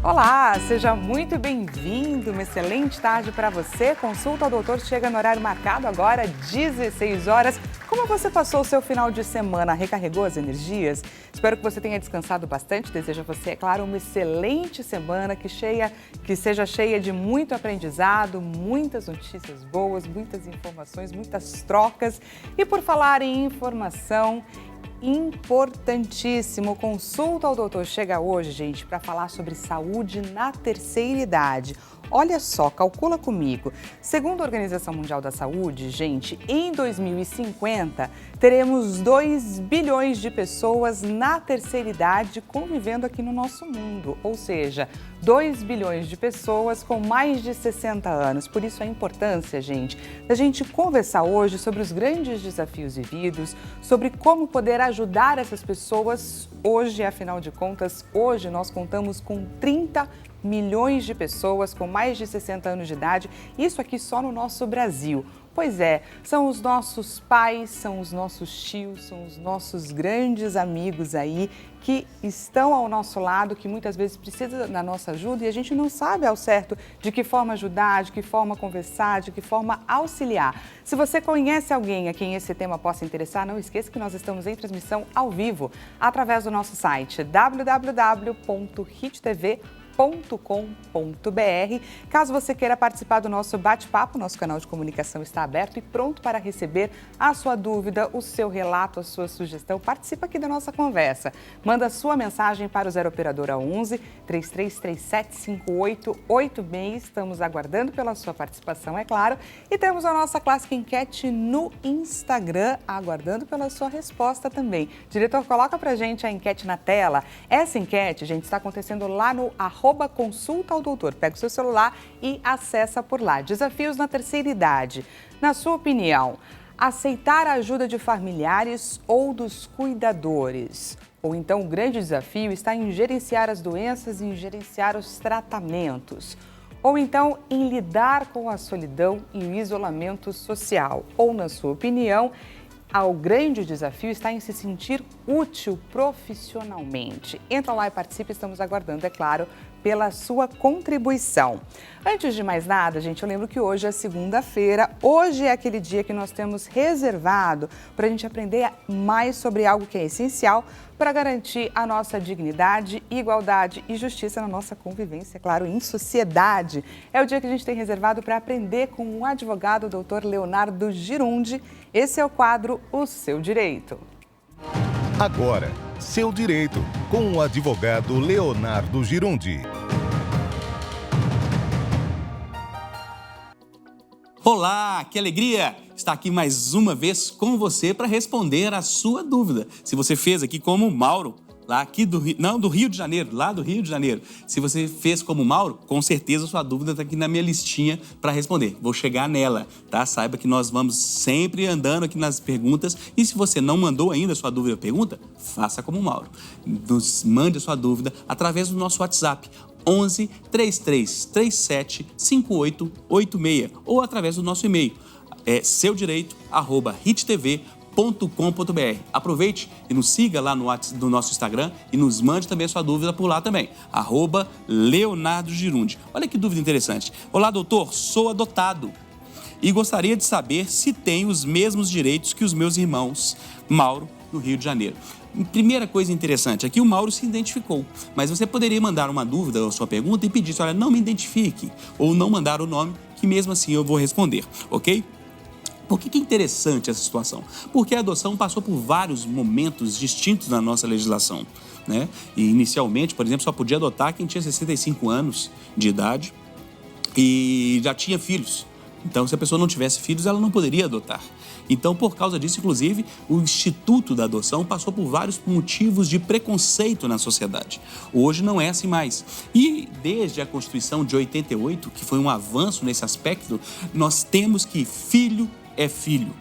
Olá, seja muito bem-vindo, uma excelente tarde para você. Consulta ao doutor chega no horário marcado agora, 16 horas. Como você passou o seu final de semana? Recarregou as energias? Espero que você tenha descansado bastante. Desejo a você, é claro, uma excelente semana que seja cheia de muito aprendizado, muitas notícias boas, muitas informações, muitas trocas. E por falar em informação, importantíssimo, consulta ao doutor chega hoje, gente, para falar sobre saúde na terceira idade. Olha só, calcula comigo. Segundo a Organização Mundial da Saúde, gente, em 2050 teremos 2 bilhões de pessoas na terceira idade convivendo aqui no nosso mundo. Ou seja, 2 bilhões de pessoas com mais de 60 anos. Por isso a importância, gente, da gente conversar hoje sobre os grandes desafios vividos, sobre como poder ajudar essas pessoas. Hoje, afinal de contas, hoje nós contamos com 30 milhões de pessoas com mais de 60 anos de idade, isso aqui só no nosso Brasil. Pois é, são os nossos pais, são os nossos tios, são os nossos grandes amigos aí que estão ao nosso lado, que muitas vezes precisam da nossa ajuda e a gente não sabe ao certo de que forma ajudar, de que forma conversar, de que forma auxiliar. Se você conhece alguém a quem esse tema possa interessar, não esqueça que nós estamos em transmissão ao vivo através do nosso site www.hittv.com.br. Caso você queira participar do nosso bate-papo, nosso canal de comunicação está aberto e pronto para receber a sua dúvida, o seu relato, a sua sugestão. Participa aqui da nossa conversa. Manda sua mensagem para o 0 operadora 11 3337 5886. Estamos aguardando pela sua participação, é claro. E temos a nossa clássica enquete no Instagram, aguardando pela sua resposta também. Diretor, coloca pra gente a enquete na tela. Essa enquete, gente, está acontecendo lá no @consulta ao doutor. Pega o seu celular e acessa por lá. Desafios na terceira idade. Na sua opinião, aceitar a ajuda de familiares ou dos cuidadores? Ou então o grande desafio está em gerenciar as doenças e em gerenciar os tratamentos? Ou então em lidar com a solidão e o isolamento social? Ou, na sua opinião, o grande desafio está em se sentir útil profissionalmente. Entra lá e participe, estamos aguardando, é claro, pela sua contribuição. Antes de mais nada, gente, eu lembro que hoje é segunda-feira, hoje é aquele dia que nós temos reservado para a gente aprender mais sobre algo que é essencial para garantir a nossa dignidade, igualdade e justiça na nossa convivência, claro, em sociedade. É o dia que a gente tem reservado para aprender com o advogado Dr. Leonardo Girundi. Esse é o quadro O Seu Direito. Agora, Seu Direito, com o advogado Leonardo Girundi. Olá, que alegria estar aqui mais uma vez com você para responder a sua dúvida. Se você fez aqui como o Mauro, lá aqui do Rio de Janeiro, lá do Rio de Janeiro. Se você fez como o Mauro, com certeza sua dúvida está aqui na minha listinha para responder. Vou chegar nela, tá? Saiba que nós vamos sempre andando aqui nas perguntas e se você não mandou ainda a sua dúvida ou pergunta, faça como o Mauro. Nos mande a sua dúvida através do nosso WhatsApp 11 3337 5886 ou através do nosso e-mail seudireito@hittv.com.br. Aproveite e nos siga lá no nosso Instagram e nos mande também a sua dúvida por lá também, @Leonardo Girundi. Olha que dúvida interessante. Olá, doutor, sou adotado e gostaria de saber se tenho os mesmos direitos que os meus irmãos, Mauro, no Rio de Janeiro. Primeira coisa interessante, aqui o Mauro se identificou, mas você poderia mandar uma dúvida ou sua pergunta e pedir, olha, não me identifique, ou não mandar o nome, que mesmo assim eu vou responder, ok? Por que é interessante essa situação? Porque a adoção passou por vários momentos distintos na nossa legislação, né? E inicialmente, por exemplo, só podia adotar quem tinha 65 anos de idade e já tinha filhos. Então, se a pessoa não tivesse filhos, ela não poderia adotar. Então, por causa disso, inclusive, o Instituto da Adoção passou por vários motivos de preconceito na sociedade. Hoje não é assim mais. E desde a Constituição de 88, que foi um avanço nesse aspecto, nós temos que filho é filho.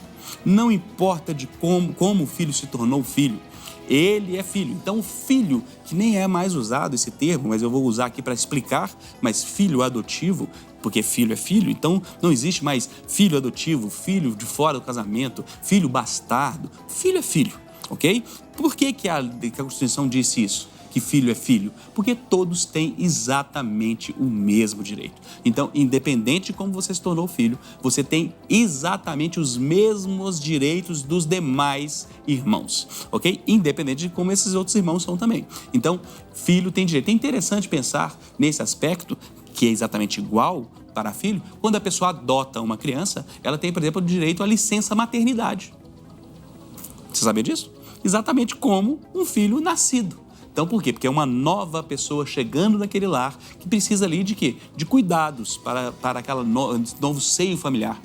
Não importa de como o filho se tornou filho. Ele é filho. Então, o filho, que nem é mais usado esse termo, mas eu vou usar aqui para explicar, mas filho adotivo, porque filho é filho, então não existe mais filho adotivo, filho de fora do casamento, filho bastardo. Filho é filho, ok? Por que a Constituição disse isso? que filho é filho? Porque todos têm exatamente o mesmo direito. Então, independente de como você se tornou filho, você tem exatamente os mesmos direitos dos demais irmãos, ok? Independente de como esses outros irmãos são também. Então, filho tem direito. É interessante pensar nesse aspecto, que é exatamente igual para filho, quando a pessoa adota uma criança, ela tem, por exemplo, o direito à licença maternidade. Você sabia disso? Exatamente como um filho nascido. Então, por quê? Porque é uma nova pessoa chegando naquele lar que precisa ali de quê? De cuidados para aquele novo seio familiar.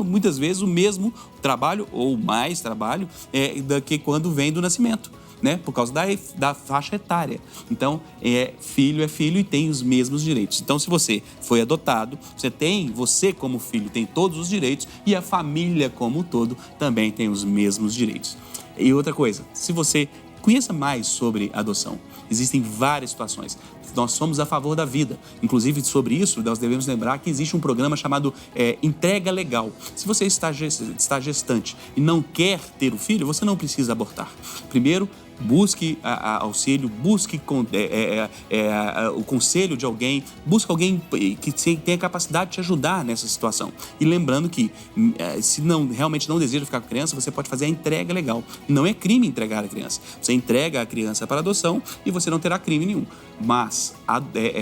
Muitas vezes o mesmo trabalho ou mais trabalho do que quando vem do nascimento, né? Por causa da faixa etária. Então, é filho e tem os mesmos direitos. Então, se você foi adotado, você como filho tem todos os direitos e a família como um todo também tem os mesmos direitos. E outra coisa, se você conheça mais sobre adoção, existem várias situações. Nós somos a favor da vida. Inclusive, sobre isso, nós devemos lembrar que existe um programa chamado Entrega Legal. Se você está gestante e não quer ter o filho, você não precisa abortar. Primeiro, busque auxílio, busque o conselho de alguém, busque alguém que tenha capacidade de te ajudar nessa situação. E lembrando que, se realmente não deseja ficar com a criança, você pode fazer a entrega legal. Não é crime entregar a criança. Você entrega a criança para adoção e você não terá crime nenhum. Mas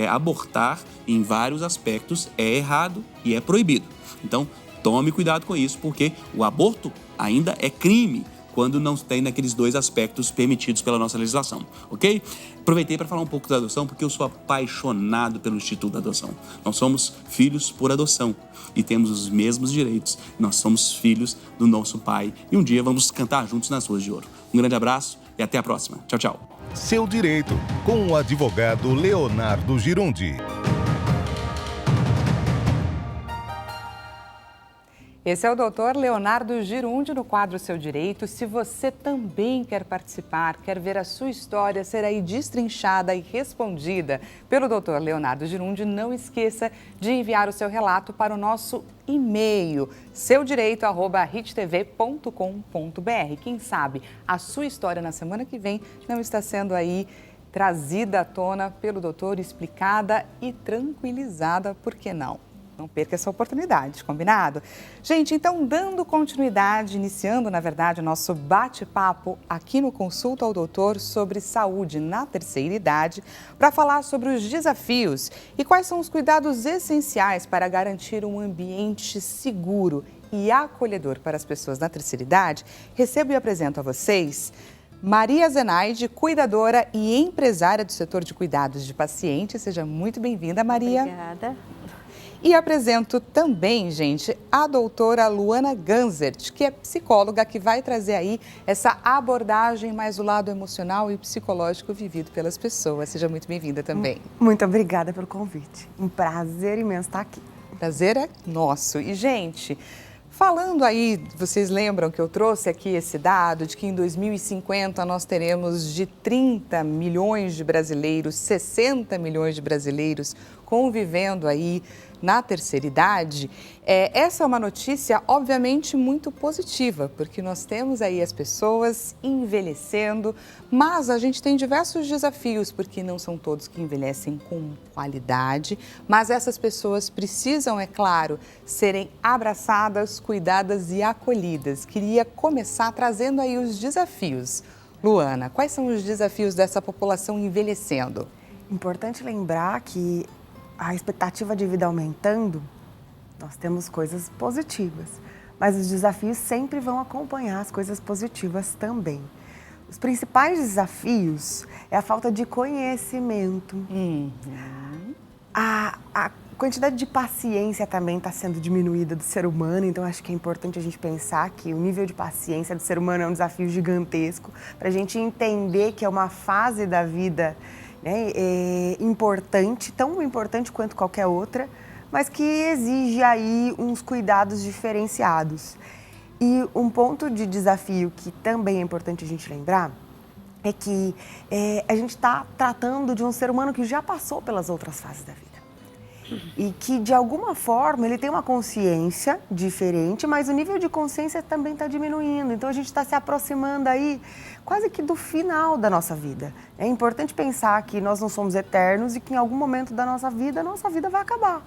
abortar, em vários aspectos, é errado e é proibido. Então, tome cuidado com isso, porque o aborto ainda é crime quando não tem naqueles dois aspectos permitidos pela nossa legislação, ok? Aproveitei para falar um pouco da adoção, porque eu sou apaixonado pelo Instituto da Adoção. Nós somos filhos por adoção e temos os mesmos direitos. Nós somos filhos do nosso Pai e um dia vamos cantar juntos nas ruas de ouro. Um grande abraço e até a próxima. Tchau, tchau. Seu Direito, com o advogado Leonardo Girundi. Esse é o doutor Leonardo Girundi no quadro Seu Direito. Se você também quer participar, quer ver a sua história ser aí destrinchada e respondida pelo doutor Leonardo Girundi, não esqueça de enviar o seu relato para o nosso e-mail, seudireito@rittv.com.br. Quem sabe a sua história na semana que vem não está sendo aí trazida à tona pelo doutor, explicada e tranquilizada, por que não? Não perca essa oportunidade, combinado? Gente, então, dando continuidade, iniciando, na verdade, o nosso bate-papo aqui no Consulta ao Doutor sobre saúde na terceira idade, para falar sobre os desafios e quais são os cuidados essenciais para garantir um ambiente seguro e acolhedor para as pessoas na terceira idade, recebo e apresento a vocês Maria Zenaide, cuidadora e empresária do setor de cuidados de pacientes. Seja muito bem-vinda, Maria. Obrigada. E apresento também, gente, a doutora Luana Ganzert, que é psicóloga, que vai trazer aí essa abordagem mais do lado emocional e psicológico vivido pelas pessoas. Seja muito bem-vinda também. Muito obrigada pelo convite. Um prazer imenso estar aqui. Prazer é nosso. E, gente, falando aí, vocês lembram que eu trouxe aqui esse dado de que em 2050 nós teremos de 30 milhões de brasileiros, 60 milhões de brasileiros convivendo aí na terceira idade. Essa é uma notícia, obviamente, muito positiva, porque nós temos aí as pessoas envelhecendo, mas a gente tem diversos desafios, porque não são todos que envelhecem com qualidade, mas essas pessoas precisam, é claro, serem abraçadas, cuidadas e acolhidas. Queria começar trazendo aí os desafios. Luana, quais são os desafios dessa população envelhecendo? Importante lembrar que a expectativa de vida aumentando, nós temos coisas positivas, mas os desafios sempre vão acompanhar as coisas positivas também. Os principais desafios é a falta de conhecimento. A quantidade de paciência também está sendo diminuída do ser humano, então acho que é importante a gente pensar que o nível de paciência do ser humano é um desafio gigantesco, para a gente entender que é uma fase da vida, né, importante, tão importante quanto qualquer outra, mas que exige aí uns cuidados diferenciados. E um ponto de desafio que também é importante a gente lembrar é que a gente está tratando de um ser humano que já passou pelas outras fases da vida. e que, de alguma forma, ele tem uma consciência diferente, mas o nível de consciência também está diminuindo. Então, a gente está se aproximando aí quase que do final da nossa vida. É importante pensar que nós não somos eternos e que, em algum momento da nossa vida vai acabar.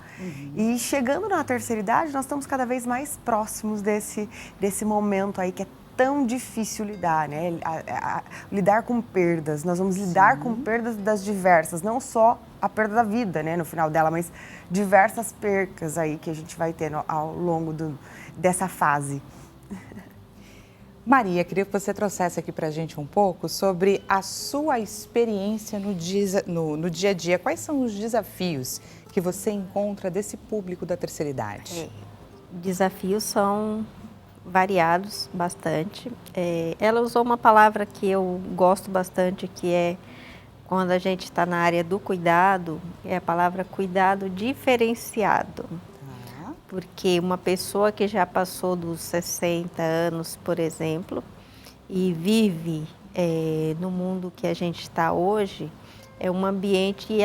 E, chegando na terceira idade, nós estamos cada vez mais próximos desse momento aí que é tão difícil lidar, né? Lidar com perdas. Nós vamos lidar com perdas das diversas, não só a perda da vida, né, no final dela, mas diversas percas aí que a gente vai ter ao longo dessa fase. Maria, queria que você trouxesse aqui para a gente um pouco sobre a sua experiência no dia a dia. Quais são os desafios que você encontra desse público da terceira idade? Desafios são variados bastante. Ela usou uma palavra que eu gosto bastante, que é quando a gente está na área do cuidado, é a palavra cuidado diferenciado. Porque uma pessoa que já passou dos 60 anos, por exemplo, e vive no mundo que a gente está hoje, é um ambiente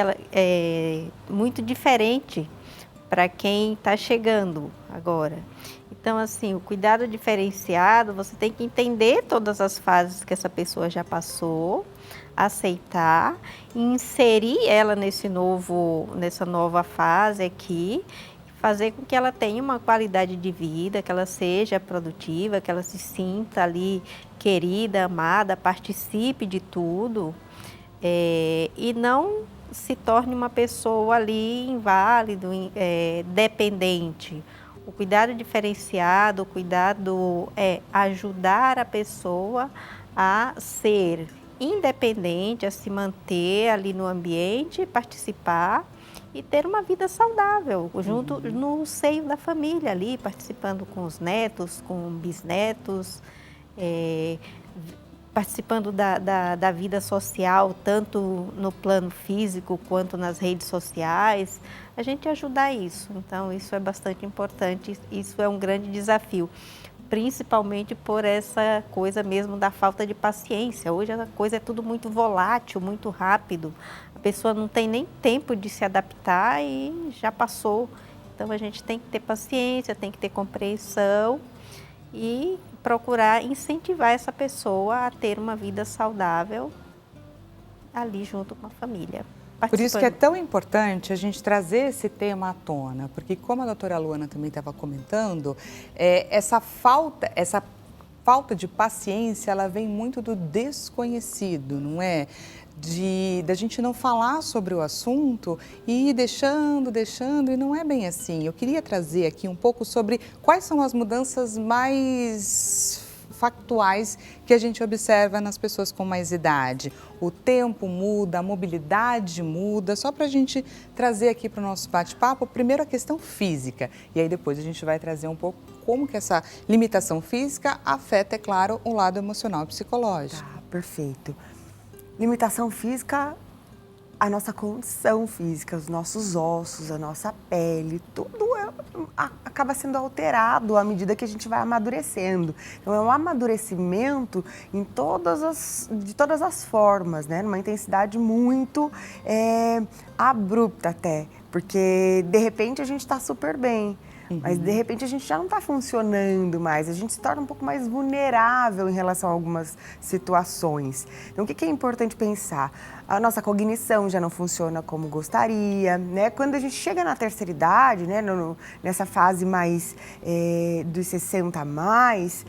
muito diferente para quem está chegando agora. Então, assim, o cuidado diferenciado, você tem que entender todas as fases que essa pessoa já passou, aceitar, inserir ela nessa nova fase aqui, fazer com que ela tenha uma qualidade de vida, que ela seja produtiva, que ela se sinta ali querida, amada, participe de tudo, e não se torne uma pessoa ali inválido, dependente. O cuidado diferenciado, o cuidado é ajudar a pessoa a ser independente, a se manter ali no ambiente, participar e ter uma vida saudável, junto no seio da família ali, participando com os netos, com bisnetos, participando da vida social, tanto no plano físico quanto nas redes sociais, a gente ajudar isso. Então, isso é bastante importante, isso é um grande desafio, principalmente por essa coisa mesmo da falta de paciência. Hoje a coisa é tudo muito volátil, muito rápido, a pessoa não tem nem tempo de se adaptar e já passou. Então, a gente tem que ter paciência, tem que ter compreensão e procurar incentivar essa pessoa a ter uma vida saudável ali junto com a família. Por isso que é tão importante a gente trazer esse tema à tona, porque como a doutora Luana também estava comentando, essa falta de paciência, ela vem muito do desconhecido, não é? Da gente não falar sobre o assunto e ir deixando, e não é bem assim. Eu queria trazer aqui um pouco sobre quais são as mudanças mais factuais que a gente observa nas pessoas com mais idade. O tempo muda, a mobilidade muda, só para a gente trazer aqui para o nosso bate-papo, primeiro a questão física, e aí depois a gente vai trazer um pouco como que essa limitação física afeta, é claro, o lado emocional e psicológico. Tá, perfeito. Limitação física, a nossa condição física, os nossos ossos, a nossa pele, tudo acaba sendo alterado à medida que a gente vai amadurecendo. Então, é um amadurecimento de todas as formas, né? Numa intensidade muito abrupta até, porque de repente a gente está super bem. Mas, de repente, a gente já não está funcionando mais, a gente se torna um pouco mais vulnerável em relação a algumas situações. Então, o que é importante pensar? A nossa cognição já não funciona como gostaria, né? Quando a gente chega na terceira idade, né, nessa fase mais dos 60 a mais,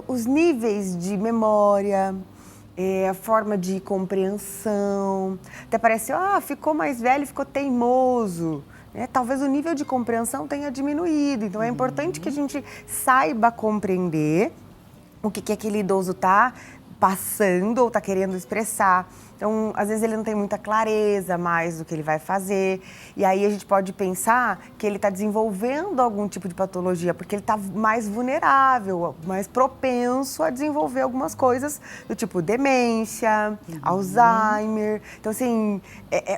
os níveis de memória, a forma de compreensão, até parece, ficou mais velho, ficou teimoso. Talvez o nível de compreensão tenha diminuído, então é importante que a gente saiba compreender o que aquele idoso está passando ou está querendo expressar. Então, às vezes ele não tem muita clareza mais do que ele vai fazer, e aí a gente pode pensar que ele está desenvolvendo algum tipo de patologia, porque ele está mais vulnerável, mais propenso a desenvolver algumas coisas do tipo demência, Alzheimer. Então, assim,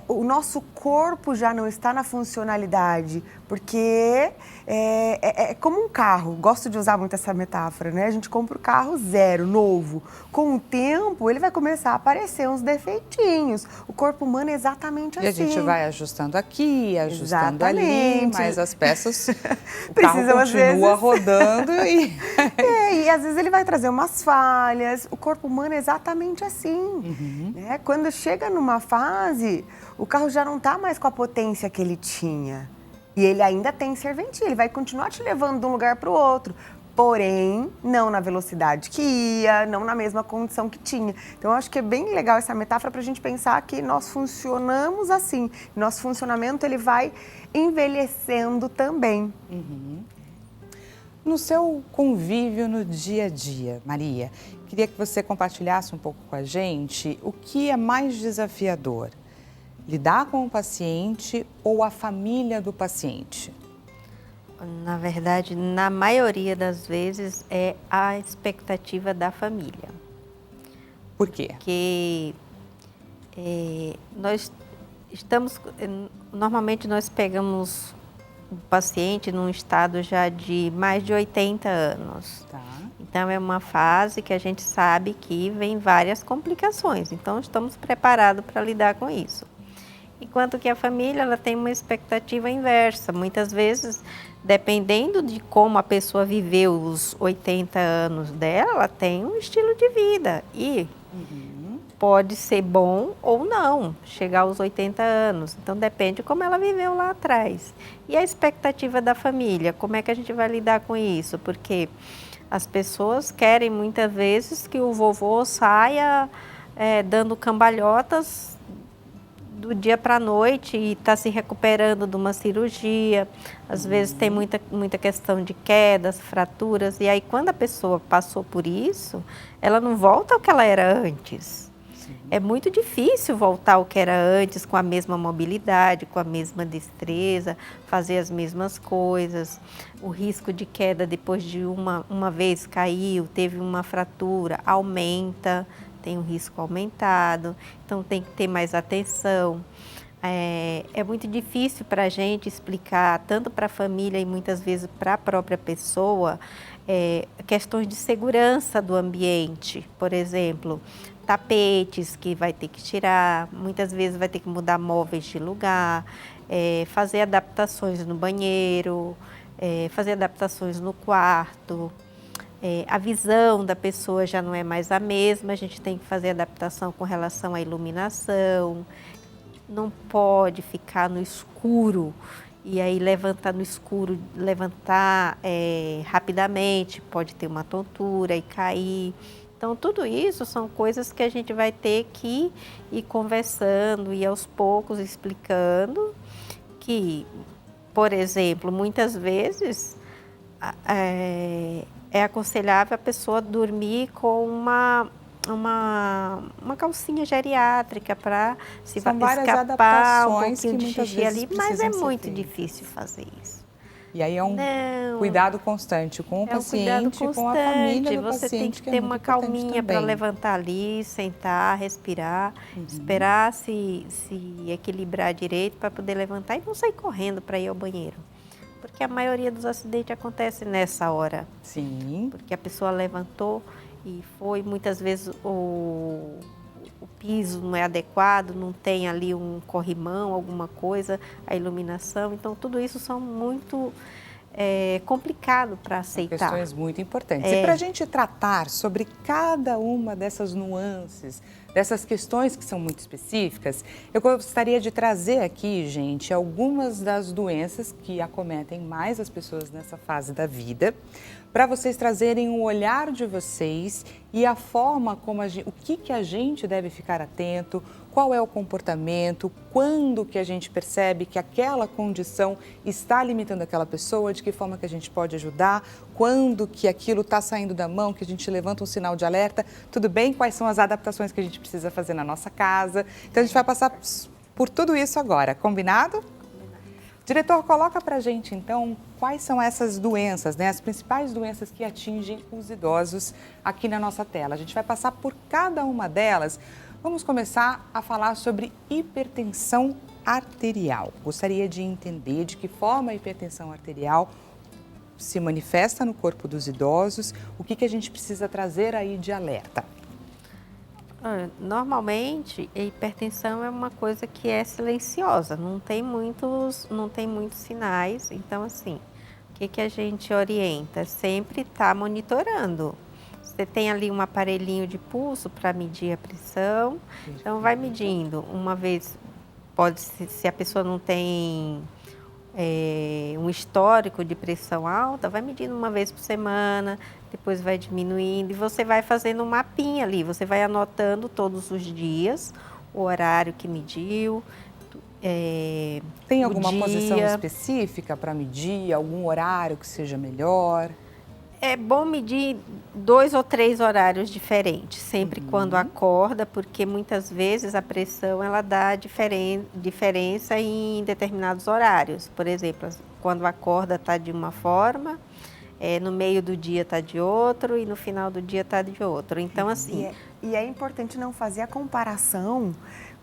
o nosso corpo já não está na funcionalidade, porque é como um carro. Gosto de usar muito essa metáfora, né? A gente compra o carro zero, novo. Com o tempo, ele vai começar a aparecer uns defeitos perfeitinhos. O corpo humano é exatamente assim. E a gente vai ajustando aqui, ajustando ali, Exatamente. mas as peças, o Precisam, carro às continua vezes. rodando e... E às vezes ele vai trazer umas falhas. O corpo humano é exatamente assim. Né? Quando chega numa fase, o carro já não está mais com a potência que ele tinha. E ele ainda tem serventia, ele vai continuar te levando de um lugar para o outro. Porém, não na velocidade que ia, não na mesma condição que tinha. Então, eu acho que é bem legal essa metáfora para a gente pensar que nós funcionamos assim. Nosso funcionamento, ele vai envelhecendo também. No seu convívio no dia a dia, Maria, queria que você compartilhasse um pouco com a gente o que é mais desafiador, lidar com o paciente ou a família do paciente? Na verdade, na maioria das vezes, é a expectativa da família. Por quê? Porque nós estamos... Normalmente, nós pegamos o paciente num estado já de mais de 80 anos. Tá. Então, é uma fase que a gente sabe que vem várias complicações. Então, estamos preparados para lidar com isso. Enquanto que a família, ela tem uma expectativa inversa. Muitas vezes, dependendo de como a pessoa viveu os 80 anos dela, ela tem um estilo de vida. E pode ser bom ou não, chegar aos 80 anos. Então, depende de como ela viveu lá atrás. E a expectativa da família, como é que a gente vai lidar com isso? Porque as pessoas querem, muitas vezes, que o vovô saia dando cambalhotas do dia para a noite e está se recuperando de uma cirurgia. Às vezes tem muita questão de quedas, fraturas. E aí, quando a pessoa passou por isso, ela não volta ao que ela era antes. É muito difícil voltar ao que era antes, com a mesma mobilidade, com a mesma destreza, fazer as mesmas coisas. O risco de queda depois de uma vez caiu, teve uma fratura, aumenta, tem um risco aumentado, então tem que ter mais atenção. É muito difícil para a gente explicar, tanto para a família e muitas vezes para a própria pessoa, questões de segurança do ambiente, por exemplo, tapetes que vai ter que tirar, muitas vezes vai ter que mudar móveis de lugar, fazer adaptações no banheiro, fazer adaptações no quarto. A visão da pessoa já não é mais a mesma, a gente tem que fazer adaptação com relação à iluminação, não pode ficar no escuro e aí levantar no escuro, levantar rapidamente, pode ter uma tontura e cair. Então, tudo isso são coisas que a gente vai ter que ir conversando e aos poucos explicando que, por exemplo, muitas vezes é aconselhável a pessoa dormir com uma calcinha geriátrica para se São várias escapar um adaptações pouquinho que de muitas xixi vezes ali, mas é precisam ser muito feitas. difícil fazer isso. E aí é um Não. cuidado constante com o É um cuidado paciente e com a família do Você paciente, tem que que é ter muito uma importante calminha para também. levantar ali, sentar, respirar, esperar se equilibrar direito para poder levantar e não sair correndo para ir ao banheiro. Porque a maioria dos acidentes acontece nessa hora. Sim. Porque a pessoa levantou e foi, muitas vezes o piso não é adequado, não tem ali um corrimão, alguma coisa, a iluminação. Então, tudo isso são muito complicado para aceitar. Questões muito importantes. E para a gente tratar sobre cada uma dessas nuances, dessas questões que são muito específicas, eu gostaria de trazer aqui, gente, algumas das doenças que acometem mais as pessoas nessa fase da vida, para vocês trazerem o olhar de vocês e a forma como o que a gente deve ficar atento, qual é o comportamento, quando que a gente percebe que aquela condição está limitando aquela pessoa, de que forma que a gente pode ajudar, quando que aquilo está saindo da mão, que a gente levanta um sinal de alerta, tudo bem? Quais são as adaptações que a gente precisa fazer na nossa casa? Então, a gente vai passar por tudo isso agora, combinado? Diretor, coloca pra gente, então, quais são essas doenças, né? As principais doenças que atingem os idosos aqui na nossa tela. A gente vai passar por cada uma delas. Vamos começar a falar sobre hipertensão arterial. Gostaria de entender de que forma a hipertensão arterial se manifesta no corpo dos idosos, o que a gente precisa trazer aí de alerta. Normalmente, a hipertensão é uma coisa que é silenciosa, não tem muitos sinais. Então, assim, o que a gente orienta? Sempre estar monitorando. Você tem ali um aparelhinho de pulso para medir a pressão, então vai medindo. Uma vez, se a pessoa não tem um histórico de pressão alta, vai medindo uma vez por semana, depois vai diminuindo e você vai fazendo um mapinha ali, você vai anotando todos os dias o horário que mediu. Tem alguma dia. posição específica para medir, algum horário que seja melhor? É bom medir 2 ou 3 horários diferentes, sempre quando acorda, porque muitas vezes a pressão ela dá diferença em determinados horários. Por exemplo, quando acorda está de uma forma, no meio do dia está de outro e no final do dia está de outro. Então, assim... E é importante não fazer a comparação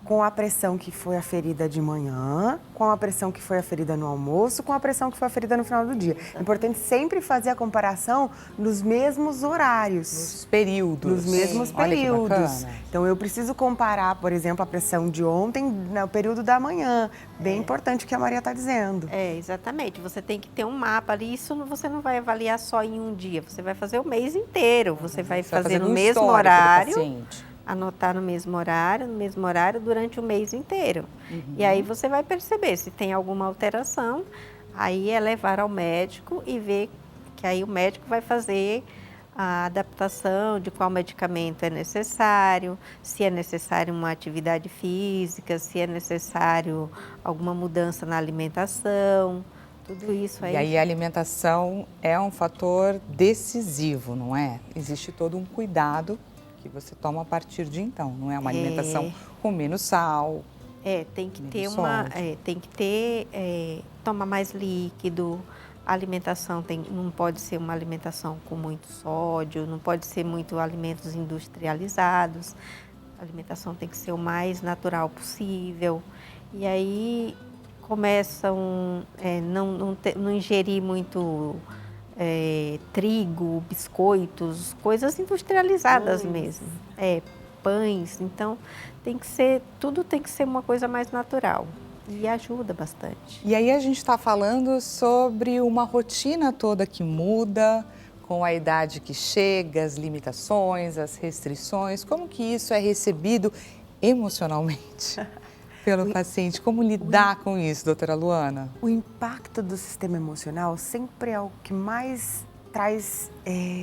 com a pressão que foi aferida de manhã, com a pressão que foi aferida no almoço, com a pressão que foi aferida no final do dia. É importante sempre fazer a comparação nos mesmos horários. Nos períodos. Nos mesmos Olha que períodos. bacana. Então, eu preciso comparar, por exemplo, a pressão de ontem no período da manhã. Bem importante o que a Maria está dizendo. Exatamente. Você tem que ter um mapa ali. Isso você não vai avaliar só em um dia. Você vai fazer o mês inteiro. Você vai fazer no mesmo horário. Anotar no mesmo horário durante o mês inteiro. E aí você vai perceber se tem alguma alteração, aí é levar ao médico e ver que aí o médico vai fazer a adaptação de qual medicamento é necessário, se é necessário uma atividade física, se é necessário alguma mudança na alimentação, tudo isso aí. E aí a alimentação é um fator decisivo, não é? Existe todo um cuidado que você toma a partir de então, não é uma alimentação com menos sal. Tem que ter tomar mais líquido. A alimentação não pode ser uma alimentação com muito sódio, não pode ser muito alimentos industrializados. A alimentação tem que ser o mais natural possível. E aí começam não ingerir muito trigo, biscoitos, coisas industrializadas mesmo. Pães. Então, tudo tem que ser uma coisa mais natural. E ajuda bastante. E aí a gente está falando sobre uma rotina toda que muda, com a idade que chega, as limitações, as restrições. Como que isso é recebido emocionalmente pelo paciente? Como lidar com isso, doutora Luana? O impacto do sistema emocional sempre é o que mais traz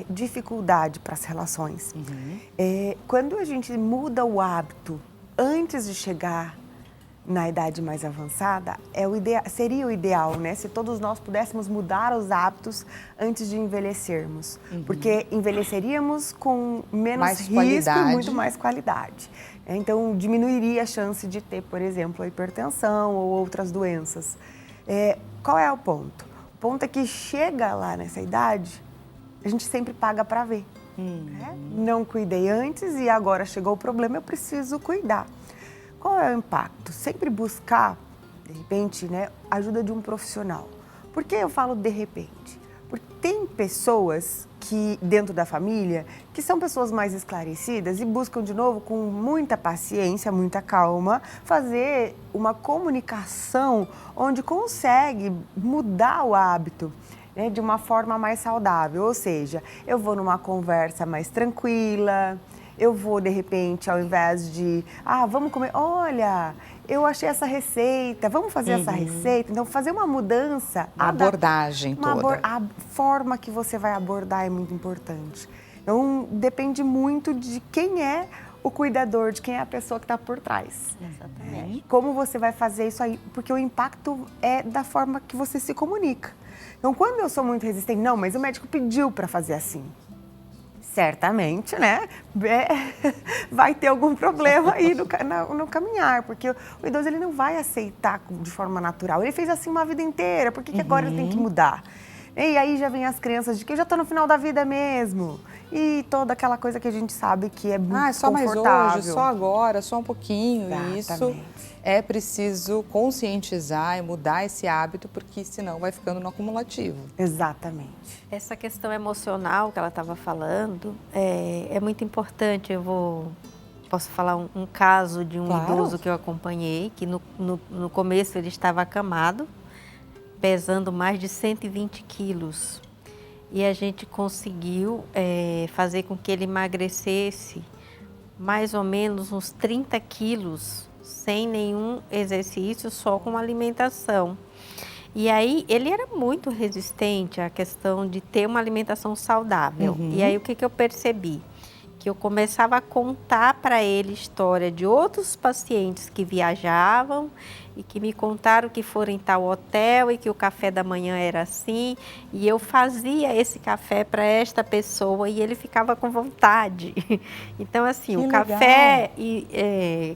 dificuldade para as relações. Quando a gente muda o hábito antes de chegar na idade mais avançada, seria o ideal, né? Se todos nós pudéssemos mudar os hábitos antes de envelhecermos. Porque envelheceríamos com menos risco e muito mais qualidade. Então, diminuiria a chance de ter, por exemplo, a hipertensão ou outras doenças. Qual é o ponto? O ponto é que chega lá nessa idade, a gente sempre paga para ver. Não cuidei antes e agora chegou o problema, eu preciso cuidar. Qual é o impacto? Sempre buscar, de repente, né, ajuda de um profissional. Por que eu falo de repente? Porque tem pessoas que, dentro da família, que são pessoas mais esclarecidas e buscam, de novo, com muita paciência, muita calma, fazer uma comunicação onde consegue mudar o hábito, né, de uma forma mais saudável. Ou seja, eu vou numa conversa mais tranquila. Eu vou, de repente, ao invés de, vamos comer, olha, eu achei essa receita, vamos fazer essa receita. Então, fazer uma mudança. A abordagem toda. A forma que você vai abordar é muito importante. Então, depende muito de quem é o cuidador, de quem é a pessoa que está por trás. Exatamente. Como você vai fazer isso aí, porque o impacto é da forma que você se comunica. Então, quando eu sou muito resistente, não, mas o médico pediu para fazer assim. Certamente, né, vai ter algum problema aí no caminhar, porque o idoso ele não vai aceitar de forma natural. Ele fez assim uma vida inteira, por que agora ele tem que mudar? E aí já vem as crenças de que eu já estou no final da vida mesmo. E toda aquela coisa que a gente sabe que é muito só confortável. mais hoje, só agora, só um pouquinho. Exatamente. Isso é preciso conscientizar e mudar esse hábito, porque senão vai ficando no acumulativo. Exatamente. Essa questão emocional que ela estava falando é muito importante. Eu vou posso falar um caso de um Claro. idoso que eu acompanhei, que no começo ele estava acamado, pesando mais de 120 quilos. E a gente conseguiu fazer com que ele emagrecesse mais ou menos uns 30 quilos, sem nenhum exercício, só com alimentação. E aí ele era muito resistente à questão de ter uma alimentação saudável. E aí o que eu percebi? Que eu começava a contar para ele história de outros pacientes que viajavam e que me contaram que foram em tal hotel e que o café da manhã era assim. E eu fazia esse café para esta pessoa e ele ficava com vontade. Então, assim, Que o legal. café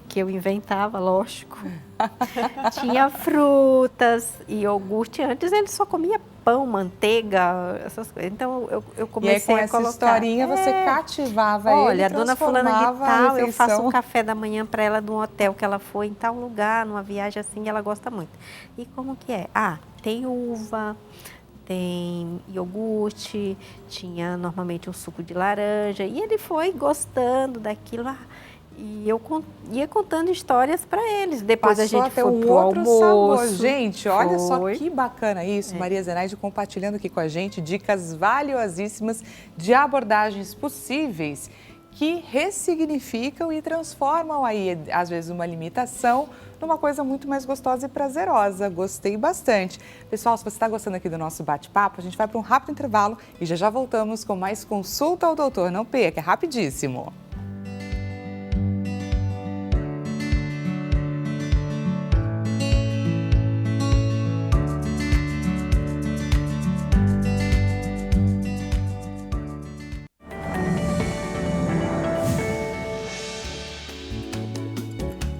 que eu inventava, lógico, tinha frutas e iogurte. Antes ele só comia pão, manteiga, essas coisas. Então, eu comecei e aí, a com colocar. essa historinha, você cativava ele, Olha, a dona fulana de transformava a tal, eu faço refeição. um café da manhã para ela de um hotel que ela foi em tal lugar, numa viagem assim, ela gosta muito. E como que é? Tem uva, tem iogurte, tinha normalmente um suco de laranja. E ele foi gostando daquilo. E eu ia contando histórias para eles. Depois Passou a gente a ter foi um pro outro almoço. sabor. Gente, olha só Foi. que bacana isso. Maria Zenaide compartilhando aqui com a gente dicas valiosíssimas de abordagens possíveis que ressignificam e transformam aí, às vezes, uma limitação numa coisa muito mais gostosa e prazerosa. Gostei bastante. Pessoal, se você está gostando aqui do nosso bate-papo, a gente vai para um rápido intervalo e já voltamos com mais Consulta ao Doutor. Não perca, é rapidíssimo.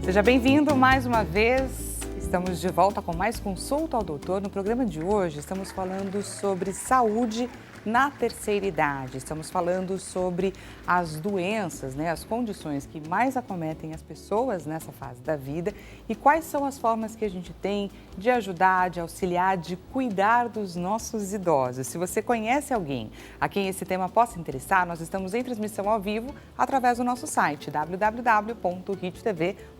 Seja bem-vindo mais uma vez. Estamos de volta com mais Consulta ao Doutor. No programa de hoje, estamos falando sobre saúde na terceira idade. Estamos falando sobre as doenças, as condições que mais acometem as pessoas nessa fase da vida e quais são as formas que a gente tem de ajudar, de auxiliar, de cuidar dos nossos idosos. Se você conhece alguém a quem esse tema possa interessar, nós estamos em transmissão ao vivo através do nosso site www.hittv.com.br.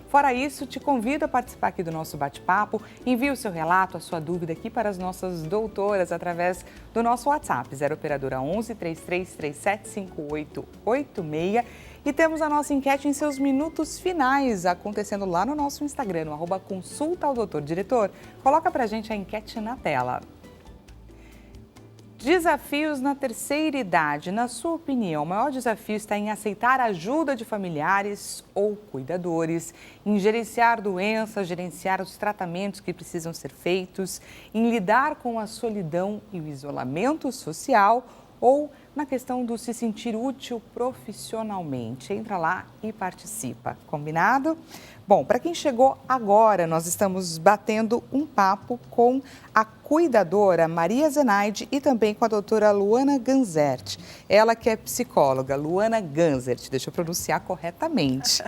Fora isso, te convido a participar aqui do nosso bate-papo. Envie o seu relato, a sua dúvida aqui para as nossas doutoras através do nosso WhatsApp, 0 operadora 11 3337 5886. E temos a nossa enquete em seus minutos finais, acontecendo lá no nosso Instagram, no @Consulta ao Doutor. Diretor, coloca pra gente a enquete na tela. Desafios na terceira idade. Na sua opinião, o maior desafio está em aceitar a ajuda de familiares ou cuidadores, em gerenciar doenças, gerenciar os tratamentos que precisam ser feitos, em lidar com a solidão e o isolamento social ou na questão do se sentir útil profissionalmente. Entra lá e participa. Combinado? Bom, para quem chegou agora, nós estamos batendo um papo com a cuidadora Maria Zenaide e também com a doutora Luana Ganzert. Ela que é psicóloga, Luana Ganzert, deixa eu pronunciar corretamente.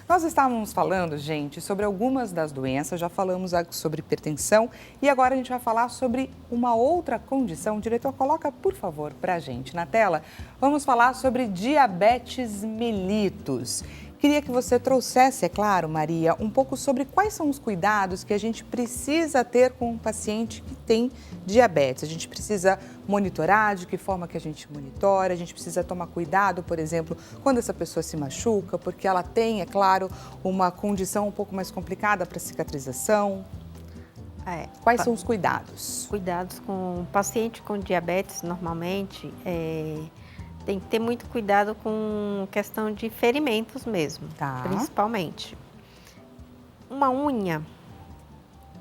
Nós estávamos falando, gente, sobre algumas das doenças, já falamos sobre hipertensão e agora a gente vai falar sobre uma outra condição. Diretor, coloca, por favor, para a gente na tela. Vamos falar sobre diabetes mellitus. Queria que você trouxesse, é claro, Maria, um pouco sobre quais são os cuidados que a gente precisa ter com um paciente que tem diabetes. A gente precisa monitorar, de que forma que a gente monitora, a gente precisa tomar cuidado, por exemplo, quando essa pessoa se machuca, porque ela tem, é claro, uma condição um pouco mais complicada para cicatrização. Quais são os cuidados? Cuidados com o paciente com diabetes, normalmente, tem que ter muito cuidado com questão de ferimentos mesmo, principalmente. Uma unha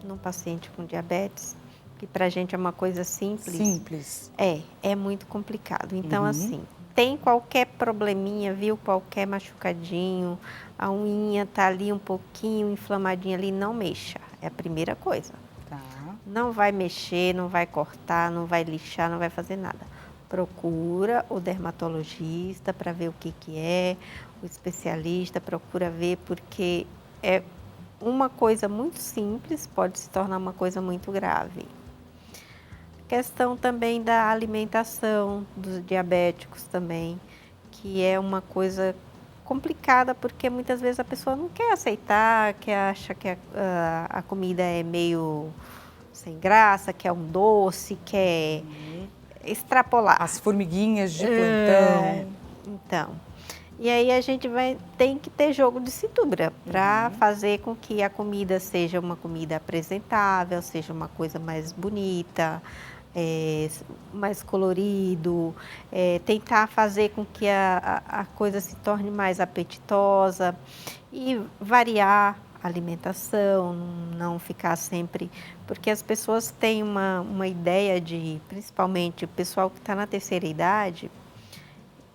num paciente com diabetes, que pra gente é uma coisa simples. É muito complicado. Então, assim, tem qualquer probleminha, viu? Qualquer machucadinho, a unha tá ali um pouquinho inflamadinha ali, não mexa. É a primeira coisa. Não vai mexer, não vai cortar, não vai lixar, não vai fazer nada. Procura o dermatologista para ver o que é, o especialista, procura ver, porque é uma coisa muito simples, pode se tornar uma coisa muito grave. Questão também da alimentação dos diabéticos também, que é uma coisa complicada, porque muitas vezes a pessoa não quer aceitar, que acha que a comida é meio sem graça, que é um doce, quer extrapolar. As formiguinhas de plantão. Então, e aí a gente tem que ter jogo de cintura para fazer com que a comida seja uma comida apresentável, seja uma coisa mais bonita, mais colorido, tentar fazer com que a coisa se torne mais apetitosa e variar a alimentação, não ficar sempre... Porque as pessoas têm uma ideia principalmente o pessoal que está na terceira idade,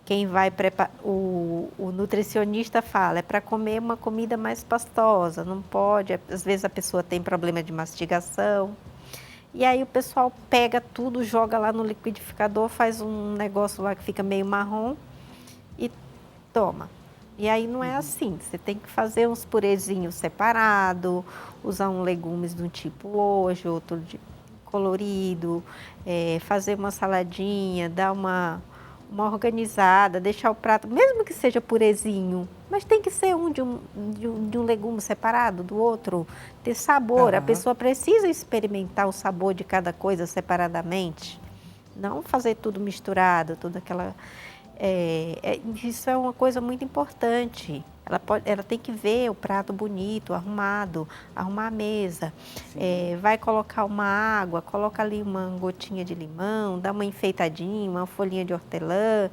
quem vai preparar, o nutricionista fala, é para comer uma comida mais pastosa, não pode, às vezes a pessoa tem problema de mastigação, e aí o pessoal pega tudo, joga lá no liquidificador, faz um negócio lá que fica meio marrom e toma. E aí não é assim, você tem que fazer uns purezinhos separados, usar legumes de um tipo hoje, outro de colorido, fazer uma saladinha, dar uma organizada, deixar o prato, mesmo que seja purezinho, mas tem que ser de um legume separado do outro, ter sabor. A pessoa precisa experimentar o sabor de cada coisa separadamente, não fazer tudo misturado, tudo aquela... isso é uma coisa muito importante. Ela tem que ver o prato bonito, arrumado, arrumar a mesa. Vai colocar uma água, coloca ali uma gotinha de limão, dá uma enfeitadinha, uma folhinha de hortelã,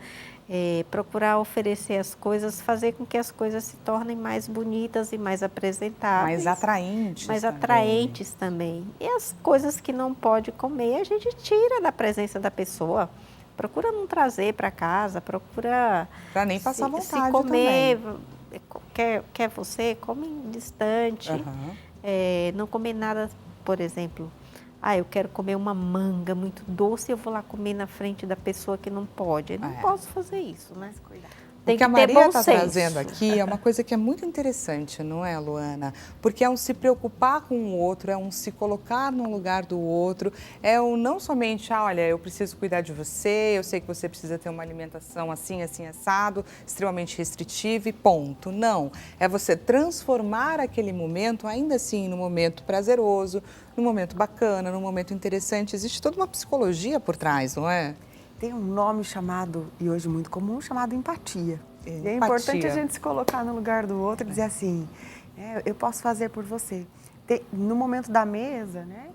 procurar oferecer as coisas, fazer com que as coisas se tornem mais bonitas e mais apresentáveis. Mais atraentes. Mais atraentes também. E as coisas que não pode comer, a gente tira da presença da pessoa. Procura não trazer para casa, procura... Para nem passar vontade se comer, também. Quer você, come distante. Não comer nada, por exemplo, eu quero comer uma manga muito doce, eu vou lá comer na frente da pessoa que não pode. Eu não posso fazer isso, né? Tem O que a que ter Maria bom está senso. trazendo aqui é uma coisa que é muito interessante, não é, Luana? Porque é um se preocupar com o outro, é um se colocar no lugar do outro, é um não somente, olha, eu preciso cuidar de você, eu sei que você precisa ter uma alimentação assim, assim, assado, extremamente restritiva e ponto. Não, é você transformar aquele momento, ainda assim, num momento prazeroso, num momento bacana, num momento interessante. Existe toda uma psicologia por trás, não é? Tem um nome chamado, e hoje muito comum, chamado empatia. E é Empatia. importante a gente se colocar no lugar do outro e dizer assim, eu posso fazer por você. No momento da mesa, né?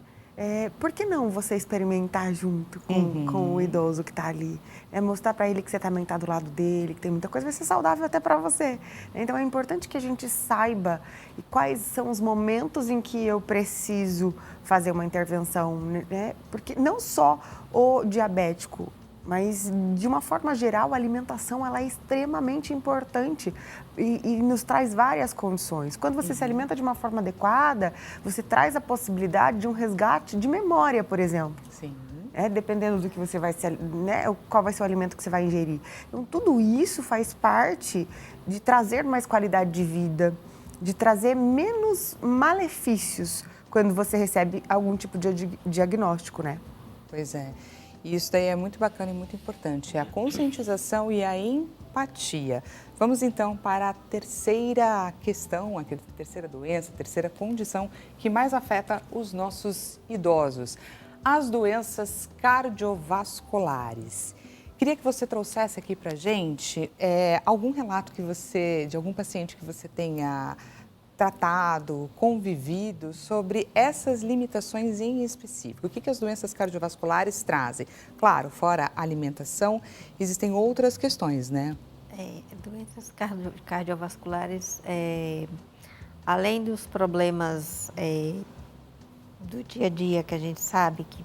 Por que não você experimentar junto com o idoso que está ali? Mostrar para ele que você também está do lado dele, que tem muita coisa, vai ser saudável até para você. Então é importante que a gente saiba quais são os momentos em que eu preciso fazer uma intervenção, né? Porque não só o diabético, mas, de uma forma geral, a alimentação ela é extremamente importante e nos traz várias condições. Quando você se alimenta de uma forma adequada, você traz a possibilidade de um resgate de memória, por exemplo. Sim. Dependendo do que você vai qual vai ser o alimento que você vai ingerir. Então, tudo isso faz parte de trazer mais qualidade de vida, de trazer menos malefícios quando você recebe algum tipo de diagnóstico, né? Pois é. E isso daí é muito bacana e muito importante, é a conscientização e a empatia. Vamos então para a terceira questão, a terceira doença, a terceira condição que mais afeta os nossos idosos, as doenças cardiovasculares. Queria que você trouxesse aqui para a gente algum relato de algum paciente que você tenha tratado, convivido sobre essas limitações em específico. O que as doenças cardiovasculares trazem? Claro, fora a alimentação, existem outras questões, né? Doenças cardiovasculares, além dos problemas do dia a dia que a gente sabe que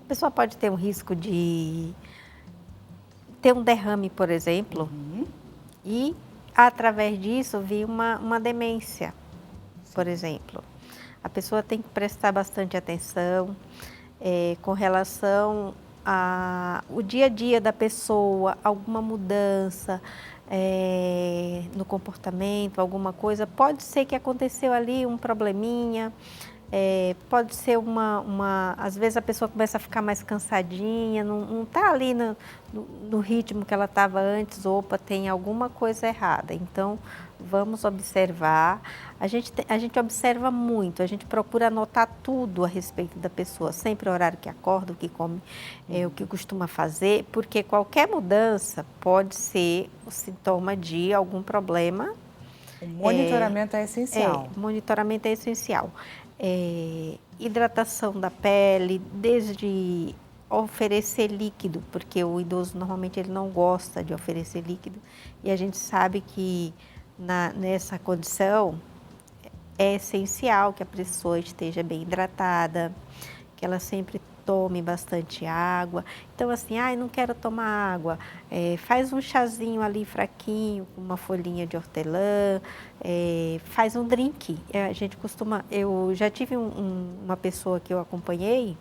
a pessoa pode ter um risco de ter um derrame, por exemplo, e através disso vir uma demência, por exemplo. A pessoa tem que prestar bastante atenção com relação ao dia a dia da pessoa, alguma mudança no comportamento, alguma coisa. Pode ser que aconteceu ali um probleminha, Pode ser às vezes a pessoa começa a ficar mais cansadinha, não está ali no ritmo que ela estava antes, opa, tem alguma coisa errada. Então, vamos observar. A gente observa muito, a gente procura anotar tudo a respeito da pessoa, sempre o horário que acorda, o que come, o que costuma fazer, porque qualquer mudança pode ser o sintoma de algum problema. O monitoramento é essencial. Monitoramento é essencial. Hidratação da pele, desde oferecer líquido, porque o idoso normalmente ele não gosta de oferecer líquido, e a gente sabe que nessa condição é essencial que a pessoa esteja bem hidratada, que ela sempre tome bastante água. Então, assim, não quero tomar água, faz um chazinho ali fraquinho, com uma folhinha de hortelã, faz um drink. Eu já tive uma pessoa que eu acompanhei,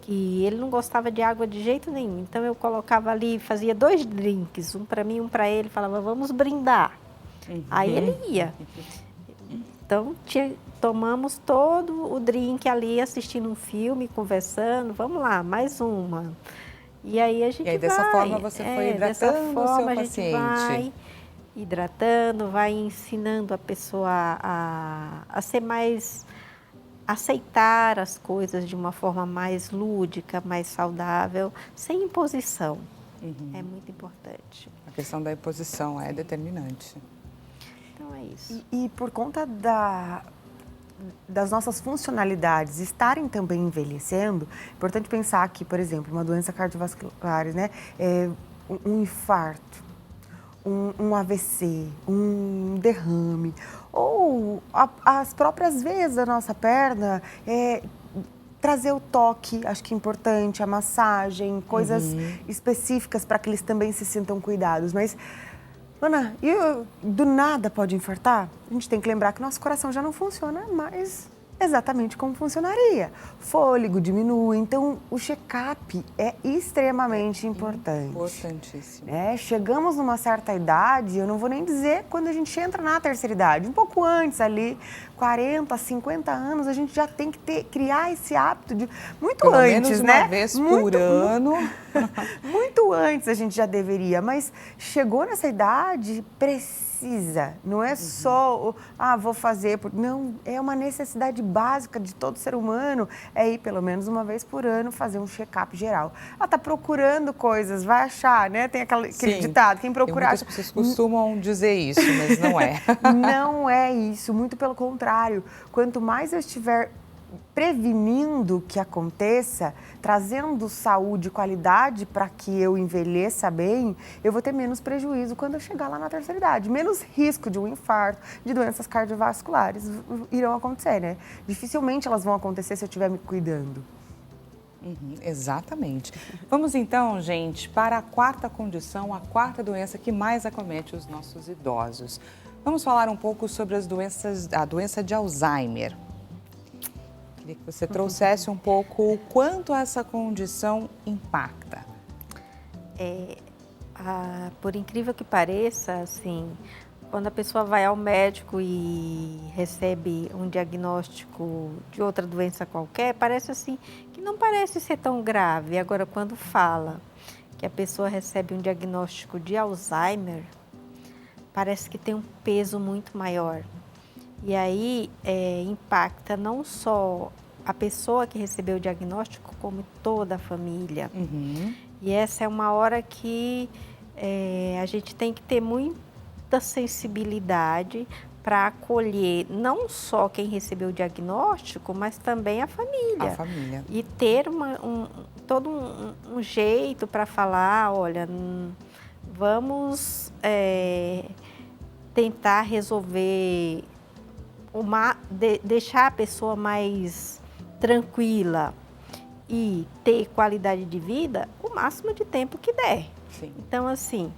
que ele não gostava de água de jeito nenhum. Então, eu colocava ali, fazia 2 drinks, um para mim, um para ele, falava, vamos brindar. Aí ele ia. Então, tomamos todo o drink ali, assistindo um filme, conversando, vamos lá, mais uma. E aí a gente vai. Dessa forma você foi hidratando o seu paciente. A gente vai hidratando, vai ensinando a pessoa a ser mais, aceitar as coisas de uma forma mais lúdica, mais saudável, sem imposição. É muito importante. A questão da imposição é determinante. Então é isso. E por conta das nossas funcionalidades estarem também envelhecendo, é importante pensar que, por exemplo, uma doença cardiovascular, né, um infarto, um AVC, um derrame, ou as próprias veias da nossa perna, trazer o toque, acho que é importante, a massagem, coisas específicas para que eles também se sintam cuidados. Mas, Ana, do nada pode infartar? A gente tem que lembrar que nosso coração já não funciona mais exatamente como funcionaria. Fôlego diminui, então o check-up é extremamente importante. Importantíssimo. Chegamos numa certa idade, eu não vou nem dizer quando a gente entra na terceira idade, um pouco antes ali, 40, 50 anos, a gente já tem que criar esse hábito de muito pelo antes, menos né? Uma vez por ano. Muito antes a gente já deveria, mas chegou nessa idade, precisa. Não é só, vou fazer. Não, é uma necessidade básica de todo ser humano, ir pelo menos uma vez por ano fazer um check-up geral. Tá procurando coisas, vai achar, né? Tem aquele ditado, quem procura acha. Muitas pessoas costumam dizer isso, mas não é. Não é isso, muito pelo contrário. Quanto mais eu estiver prevenindo que aconteça, trazendo saúde e qualidade para que eu envelheça bem, eu vou ter menos prejuízo quando eu chegar lá na terceira idade. Menos risco de um infarto, de doenças cardiovasculares irão acontecer, né? Dificilmente elas vão acontecer se eu estiver me cuidando. Exatamente. Vamos então, gente, para a 4ª condição, a 4ª doença que mais acomete os nossos idosos. Vamos falar um pouco sobre a doença de Alzheimer. Queria que você trouxesse um pouco o quanto essa condição impacta. Por incrível que pareça, assim, quando a pessoa vai ao médico e recebe um diagnóstico de outra doença qualquer, parece assim que não parece ser tão grave. Agora, quando fala que a pessoa recebe um diagnóstico de Alzheimer, parece que tem um peso muito maior. E aí impacta não só a pessoa que recebeu o diagnóstico, como toda a família. E essa é uma hora que a gente tem que ter muita sensibilidade para acolher não só quem recebeu o diagnóstico, mas também a família. A família. E ter todo um jeito para falar, olha, vamos tentar resolver, deixar a pessoa mais tranquila e ter qualidade de vida o máximo de tempo que der. Sim. Então, assim,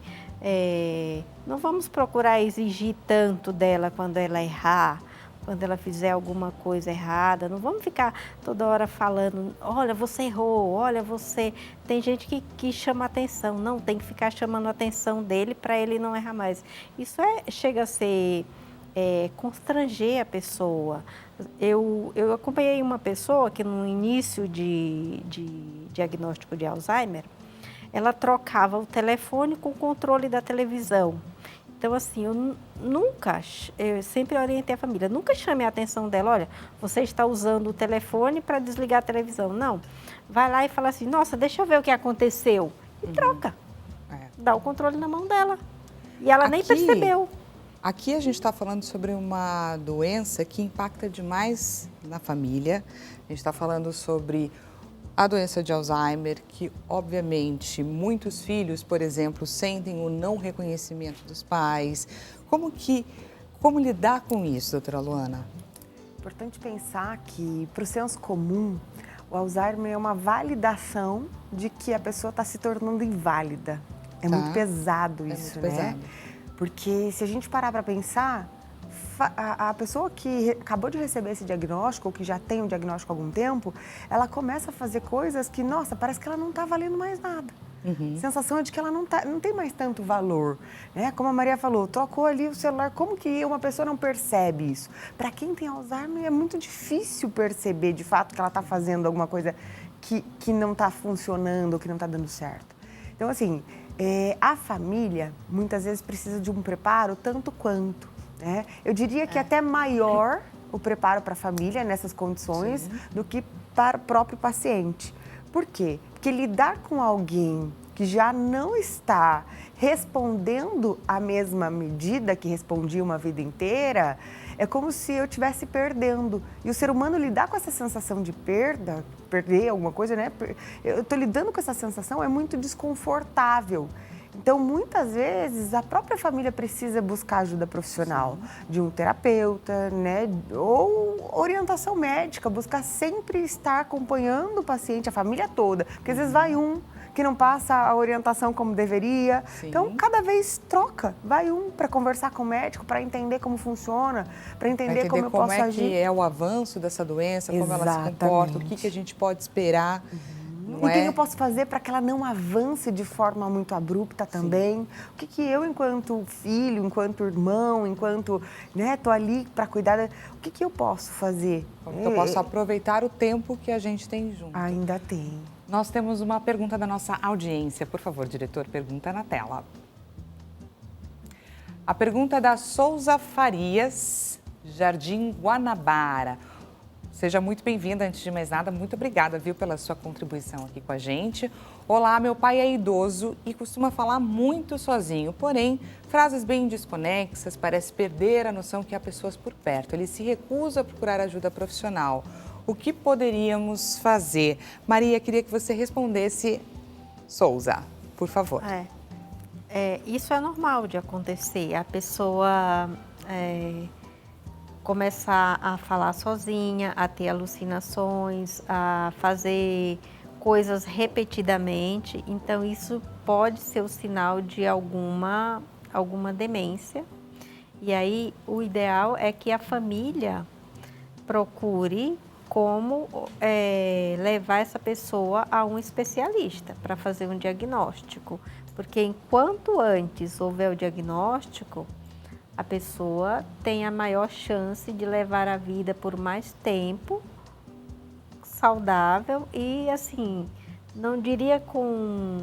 não vamos procurar exigir tanto dela quando ela errar, quando ela fizer alguma coisa errada. Não vamos ficar toda hora falando, olha, você errou, olha, você... Tem gente que chama atenção. Não, tem que ficar chamando a atenção dele para ele não errar mais. Isso chega a ser constranger a pessoa. Eu acompanhei uma pessoa que no início de diagnóstico de Alzheimer, ela trocava o telefone com o controle da televisão. Então, assim, eu sempre orientei a família, nunca chame a atenção dela, olha, você está usando o telefone para desligar a televisão. Não, vai lá e fala assim, nossa, deixa eu ver o que aconteceu. E troca, dá o controle na mão dela. E ela nem percebeu. Aqui a gente está falando sobre uma doença que impacta demais na família. A gente está falando sobre a doença de Alzheimer, que obviamente muitos filhos, por exemplo, sentem o não reconhecimento dos pais. Como lidar com isso, doutora Luana? É importante pensar que, para o senso comum, o Alzheimer é uma validação de que a pessoa está se tornando inválida. É muito pesado isso, muito né? pesado. Porque se a gente parar para pensar, a pessoa que acabou de receber esse diagnóstico, ou que já tem o diagnóstico há algum tempo, ela começa a fazer coisas que, nossa, parece que ela não está valendo mais nada. A sensação é de que ela não tem mais tanto valor, né? Como a Maria falou, trocou ali o celular, como que uma pessoa não percebe isso? Para quem tem Alzheimer é muito difícil perceber de fato que ela está fazendo alguma coisa que não está funcionando, ou que não está dando certo. Então, assim, a família muitas vezes precisa de um preparo tanto quanto, né? Eu diria que até maior o preparo para a família nessas condições do que para o próprio paciente. Por quê? Porque lidar com alguém que já não está respondendo à mesma medida que respondia uma vida inteira, é como se eu estivesse perdendo. E o ser humano lidar com essa sensação de perder alguma coisa, né? Eu estou lidando com essa sensação, é muito desconfortável. Então, muitas vezes, a própria família precisa buscar ajuda profissional, de um terapeuta, né? Ou orientação médica, buscar sempre estar acompanhando o paciente, a família toda. Porque às vezes vai um que não passa a orientação como deveria. Então, cada vez troca. Vai um para conversar com o médico, para entender como funciona, para entender como eu posso agir. Como é que é o avanço dessa doença, como ela se comporta, o que a gente pode esperar. O que eu posso fazer para que ela não avance de forma muito abrupta também? O que eu, enquanto filho, enquanto irmão, enquanto, né, tô ali para cuidar, o que eu posso fazer? Como eu posso aproveitar o tempo que a gente tem junto? Ainda tem. Nós temos uma pergunta da nossa audiência. Por favor, diretor, pergunta na tela. A pergunta é da Souza Farias, Jardim Guanabara. Seja muito bem-vinda, antes de mais nada, muito obrigada, viu, pela sua contribuição aqui com a gente. Olá, meu pai é idoso e costuma falar muito sozinho, porém, frases bem desconexas, parece perder a noção que há pessoas por perto. Ele se recusa a procurar ajuda profissional. O que poderíamos fazer? Maria, queria que você respondesse, Souza, por favor. Isso é normal de acontecer, a pessoa começar a falar sozinha, a ter alucinações, a fazer coisas repetidamente. Então, isso pode ser o sinal de alguma demência. E aí, o ideal é que a família procure como levar essa pessoa a um especialista para fazer um diagnóstico. Porque enquanto antes houver o diagnóstico, a pessoa tem a maior chance de levar a vida por mais tempo, saudável e, assim, não diria com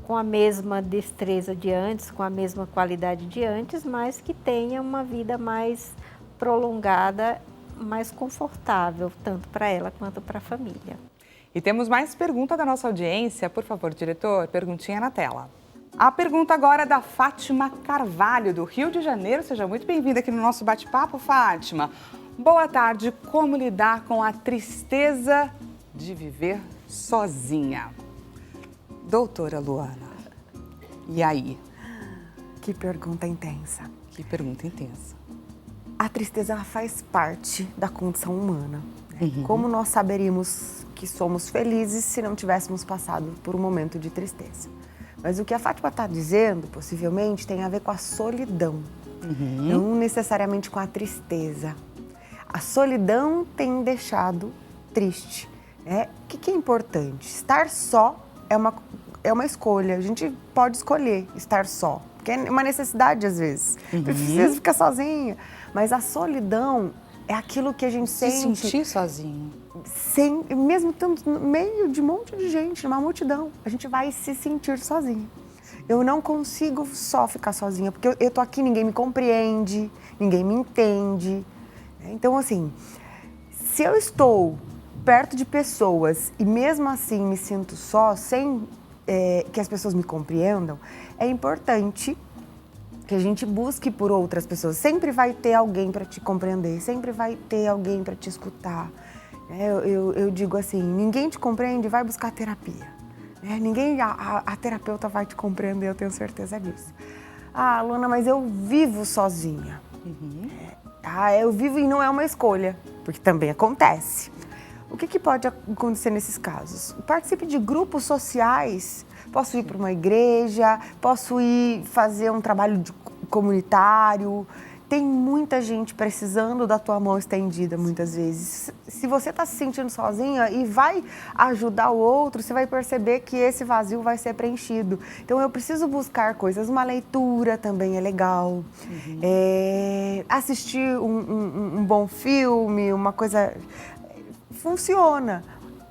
a mesma destreza de antes, com a mesma qualidade de antes, mas que tenha uma vida mais prolongada, mais confortável, tanto para ela quanto para a família. E temos mais pergunta da nossa audiência. Por favor, diretor, perguntinha na tela. A pergunta agora é da Fátima Carvalho, do Rio de Janeiro. Seja muito bem-vinda aqui no nosso bate-papo, Fátima. Boa tarde. Como lidar com a tristeza de viver sozinha? Doutora Luana, e aí? Que pergunta intensa. Que pergunta intensa. A tristeza, ela faz parte da condição humana. Né? Como nós saberíamos que somos felizes se não tivéssemos passado por um momento de tristeza? Mas o que a Fátima está dizendo, possivelmente, tem a ver com a solidão, não necessariamente com a tristeza. A solidão tem deixado triste. Né? O que é importante? Estar só é uma escolha. A gente pode escolher estar só. porque é uma necessidade às vezes. Precisa ficar sozinha. Mas a solidão é aquilo que a gente Se sente... sentir sozinho. Mesmo estando no meio de um monte de gente, numa multidão, a gente vai se sentir sozinho. Eu não consigo só ficar sozinha, porque eu tô aqui, ninguém me compreende, ninguém me entende. Então, assim, se eu estou perto de pessoas e mesmo assim me sinto só, sem que as pessoas me compreendam, é importante que a gente busque por outras pessoas. Sempre vai ter alguém para te compreender, sempre vai ter alguém para te escutar. Eu digo assim, ninguém te compreende, vai buscar terapia. A terapeuta vai te compreender, eu tenho certeza disso. Ah, Luana, mas eu vivo sozinha. Eu vivo e não é uma escolha, porque também acontece. O que pode acontecer nesses casos? Participe de grupos sociais. Posso ir para uma igreja, posso ir fazer um trabalho comunitário. Tem muita gente precisando da tua mão estendida, muitas vezes. Se você está se sentindo sozinha e vai ajudar o outro, você vai perceber que esse vazio vai ser preenchido. Então, eu preciso buscar coisas. Uma leitura também é legal. Assistir um bom filme, uma coisa... Funciona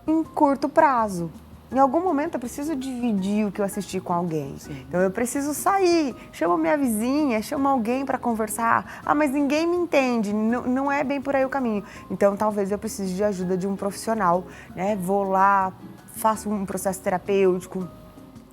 em curto prazo. Em algum momento eu preciso dividir o que eu assisti com alguém. Sim. Então eu preciso sair, chamo minha vizinha, chamo alguém para conversar. Ah, mas ninguém me entende, não é bem por aí o caminho. Então talvez eu precise de ajuda de um profissional, né? Vou lá, faço um processo terapêutico,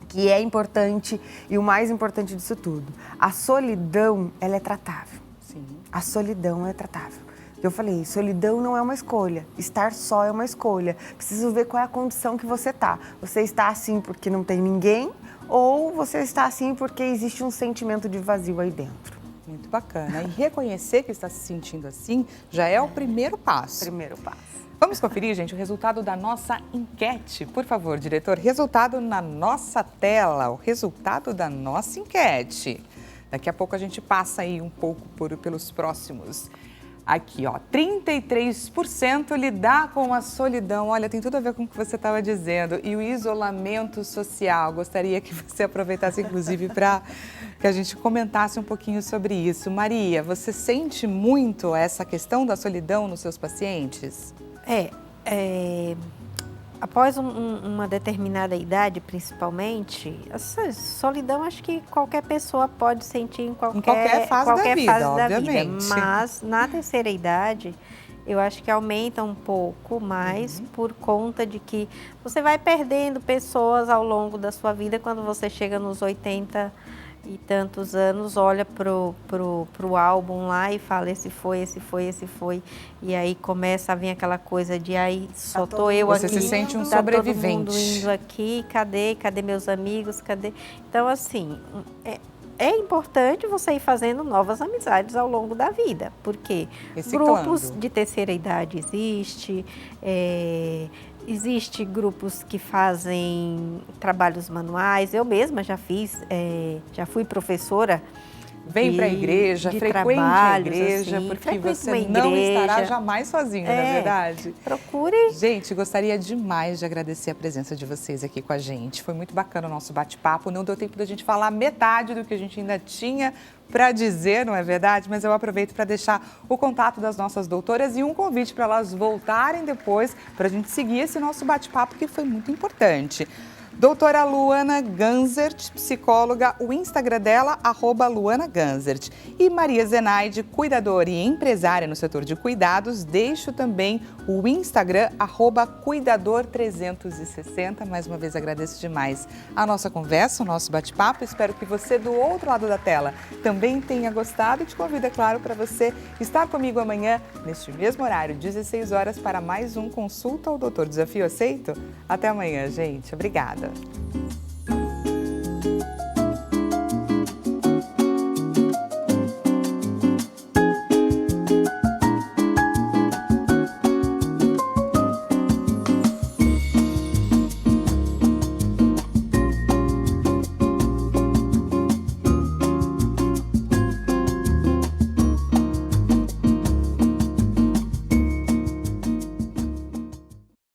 que é importante e o mais importante disso tudo. A solidão, ela é tratável. Sim. A solidão é tratável. Eu falei, solidão não é uma escolha, estar só é uma escolha. Preciso ver qual é a condição que você está. Você está assim porque não tem ninguém ou você está assim porque existe um sentimento de vazio aí dentro. Muito bacana. E reconhecer que está se sentindo assim já é o primeiro passo. Primeiro passo. Vamos conferir, gente, o resultado da nossa enquete. Por favor, diretor, resultado na nossa tela, o resultado da nossa enquete. Daqui a pouco a gente passa aí um pouco pelos próximos. Aqui, ó, 33% lidar com a solidão. Olha, tem tudo a ver com o que você estava dizendo. E o isolamento social. Gostaria que você aproveitasse, inclusive, para que a gente comentasse um pouquinho sobre isso. Maria, você sente muito essa questão da solidão nos seus pacientes? Após uma determinada idade, principalmente, essa solidão acho que qualquer pessoa pode sentir em qualquer fase da vida, obviamente. Mas na terceira idade, eu acho que aumenta um pouco mais por conta de que você vai perdendo pessoas ao longo da sua vida. Quando você chega nos 80 e tantos anos, olha pro álbum lá e fala, esse foi. E aí começa a vir aquela coisa de, aí só tô eu aqui. Você se sente um tá sobrevivente. todo mundo indo aqui, cadê meus amigos, cadê? Então, assim, é importante você ir fazendo novas amizades ao longo da vida, porque grupos de terceira idade existe grupos que fazem trabalhos manuais. Eu mesma já fui professora. Vem para a igreja, frequente a igreja, assim, porque você não estará jamais sozinho, não é verdade? Procure. Gente, gostaria demais de agradecer a presença de vocês aqui com a gente. Foi muito bacana o nosso bate-papo. Não deu tempo da gente falar metade do que a gente ainda tinha para dizer, não é verdade? Mas eu aproveito para deixar o contato das nossas doutoras e um convite para elas voltarem depois para a gente seguir esse nosso bate-papo, que foi muito importante. Doutora Luana Ganzert, psicóloga, o Instagram dela, @LuanaGanzert. E Maria Zenaide, cuidadora e empresária no setor de cuidados, deixo também o Instagram, @Cuidador360. Mais uma vez agradeço demais a nossa conversa, o nosso bate-papo. Espero que você do outro lado da tela também tenha gostado e te convido, é claro, para você estar comigo amanhã, neste mesmo horário, 16 horas, para mais um Consulta ao Doutor. Desafio aceito? Até amanhã, gente. Obrigada.